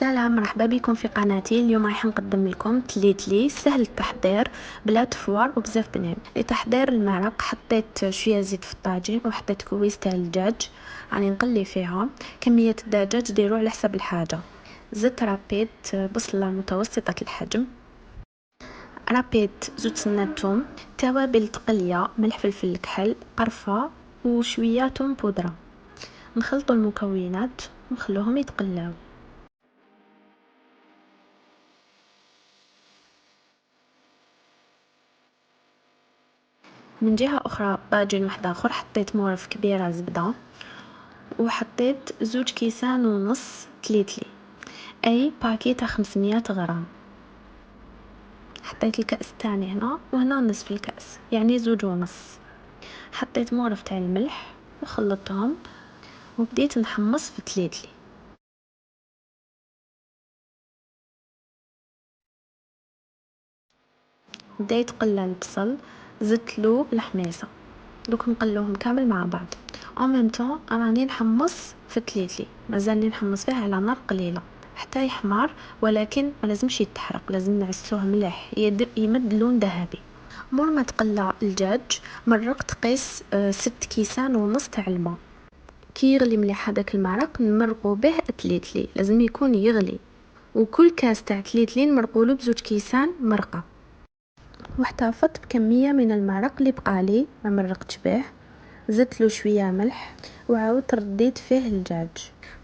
سلام، مرحبا بكم في قناتي. اليوم راح نقدم لكم تليتلي سهل التحضير بلا تفوار وبزاف بنين. لتحضير المرق حطيت شويه زيت في الطاجين وحطيت كويس تاع الدجاج راني نقلي فيها. كميه الدجاج ديروا على حسب الحاجه. زدت رابيت بصله متوسطه الحجم، رابيت زوج سنات ثوم، توابل تقليه، ملح فلفل الكحل، قرفه وشويه ثوم بودره. نخلطوا المكونات ونخلوهم يتقلاو. من جهة أخرى طاجين واحد آخر حطيت مورف كبيرة زبدة، وحطيت زوج كيسان ونص تليتلي، أي باكيتة 500 غرام. حطيت الكأس تاني هنا وهنا نصف الكأس، يعني زوج ونص. حطيت مورف تاع الملح وخلطتهم وبديت نحمص في تليتلي. بدا يتقلى البصل، زدتلو الحميصة، دوك نقلوهم كامل مع بعض. او ميم طون راني نحمص في تليتلي، مازالني نحمص فيه على نار قليله حتى يحمر، ولكن ما لازمش يتحرق، لازم نعسوه مليح يمد لون ذهبي. مور ما تقلى الدجاج مرقت قيس 6 كيسان ونص تاع الماء. كي يغلي مليح هذاك المرق نمرقوا به تليتلي، لازم يكون يغلي، وكل كاس تاع تليتلي نمرقولو بزوج كيسان مرقه. واحتفظت بكميه من المرق اللي بقالي ما مرقتش به، زدت له شويه ملح وعاود رديت فيه الدجاج.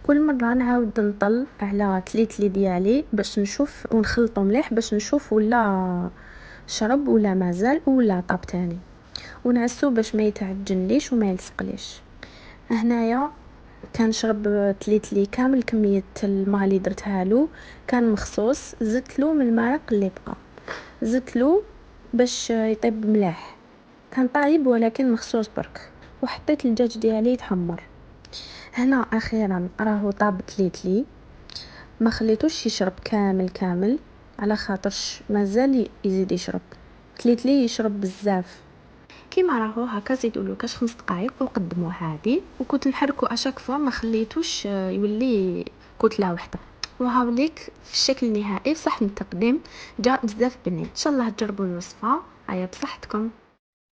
كل مره نعاود نطل على تليتلي ديالي باش نشوف ونخلطه مليح باش نشوف ولا شرب ولا مازال ولا طاب تاني، ونعسو باش ما يتعجنليش وما يلصقليش. هنايا كان شرب تليتلي كامل كميه الماء اللي درتها له، كان مخصوص. زدت له من المرق اللي بقى، زدت له باش يطيب مليح، كان طايب ولكن مخصوص برك. وحطيت الدجاج ديالي يتحمر. هنا اخيرا راهو طاب تليتلي، ما خليتوش يشرب كامل على خاطرش مازال يزيد يشرب. تليتلي يشرب بزاف. كيما راهو هكا زيدولو كاش 5 دقائق وقدموه عادي، وكنت نحركو اشاك فوا، ما خليتوش يولي كتله واحده. وهاوليك الشكل النهائي في صحن التقديم، جاء بزاف بنين. ان شاء الله تجربوا الوصفه. هيا بصحتكم.